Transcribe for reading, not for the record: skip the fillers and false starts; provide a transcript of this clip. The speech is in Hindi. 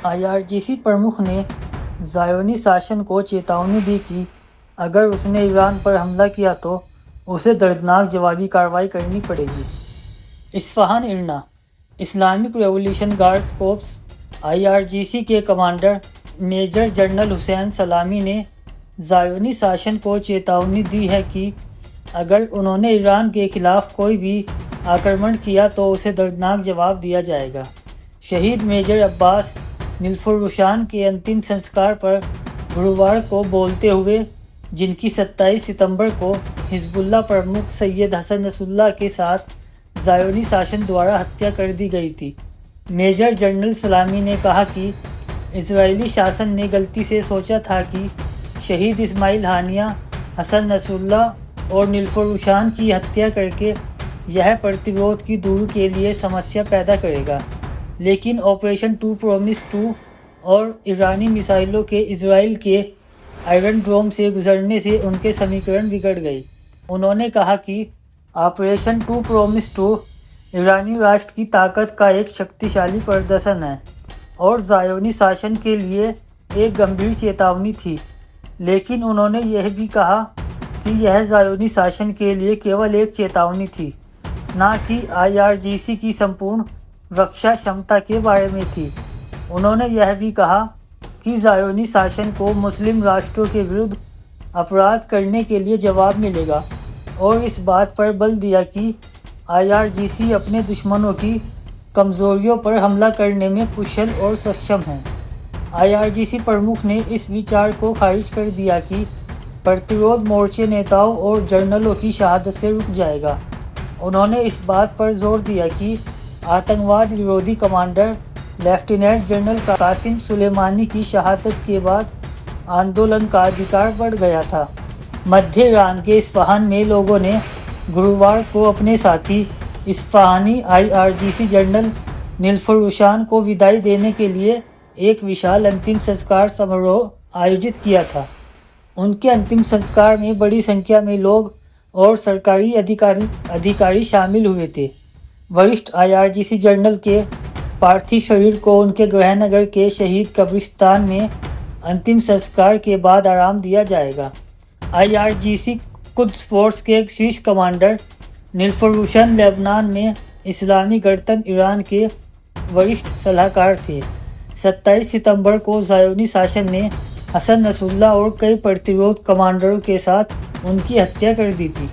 IRGC प्रमुख ने ज़ायोनी शासन को चेतावनी दी कि अगर उसने ईरान पर हमला किया तो उसे दर्दनाक जवाबी कार्रवाई करनी पड़ेगी। Isfahan IRNA Islamic Revolution Guards Corps IRGC के commander major general Hossein Salami ने ज़ायोनी शासन को चेतावनी दी है कि अगर उन्होंने ईरान के खिलाफ कोई भी आक्रमण किया तो उसे दर्दनाक जवाब दिया जाएगा। शहीद मेजर अब्बास नीलफुर-रुशान के अंतिम संस्कार पर गुरुवार को बोलते हुए, जिनकी 27 सितंबर को हिजबुल्लाह प्रमुख सैयद हसन नसरुल्लाह के साथ ज़ायोनी शासन द्वारा हत्या कर दी गई थी, मेजर जनरल सलामी ने कहा कि इजरायली शासन ने गलती से सोचा था कि शहीद इस्माइल हानिया, हसन नसरुल्लाह और नीलफुर-रुशान की हत्या करके यह प्रतिरोध की दूर के लिए समस्या पैदा करेगा, लेकिन ऑपरेशन टू प्रॉमिस 2 और ईरानी मिसाइलों के इजराइल के आयरन डोम से गुजरने से उनके समीकरण बिगड़ गए। उन्होंने कहा कि ऑपरेशन टू प्रॉमिस 2 ईरानी राष्ट्र की ताकत का एक शक्तिशाली प्रदर्शन है और ज़ायोनी शासन के लिए एक गंभीर चेतावनी थी, लेकिन उन्होंने यह भी कहा कि यह ज़ायोनी शासन के लिए केवल एक चेतावनी थी, न कि IRGC की संपूर्ण रक्षा क्षमता के बारे में थी। उन्होंने यह भी कहा कि ज़ायोनी शासन को मुस्लिम राष्ट्रों के विरुद्ध अपराध करने के लिए जवाब मिलेगा और इस बात पर बल दिया कि IRGC अपने दुश्मनों की कमज़ोरियों पर हमला करने में कुशल और सक्षम है। IRGC प्रमुख ने इस विचार को खारिज कर दिया कि प्रतिरोध मोर्चे नेताओं और जनरलों की शहादत से रुक जाएगा। उन्होंने इस बात पर जोर दिया कि आतंकवाद विरोधी commander lieutenant general Qasem Soleimani की शहादत के बाद आंदोलन का अधिकार बढ़ गया था। मध्य ईरान के इस्फहान में लोगों ने गुरुवार को अपने साथी इस्फहानी IRGC जनरल नीलफुर-रुशान को विदाई देने के लिए एक विशाल अंतिम संस्कार समारोह आयोजित किया था। उनके अंतिम संस्कार में बड़ी संख्या में लोग और सरकारी अधिकारी शामिल हुए थे। वरिष्ठ IRGC जनरल के पार्थिव शरीर को उनके गृहनगर के शहीद कब्रिस्तान में अंतिम संस्कार के बाद आराम दिया जाएगा। IRGC कुद्स फोर्स के शीर्ष कमांडर नीलफुर-रुशान लेबनान में इस्लामी गणतंत्र ईरान के वरिष्ठ सलाहकार थे। 27 सितंबर को ज़ायोनी शासन ने हसन नसरुल्लाह और कई प्रतिरोध कमांडरों के साथ उनकी हत्या कर दी थी।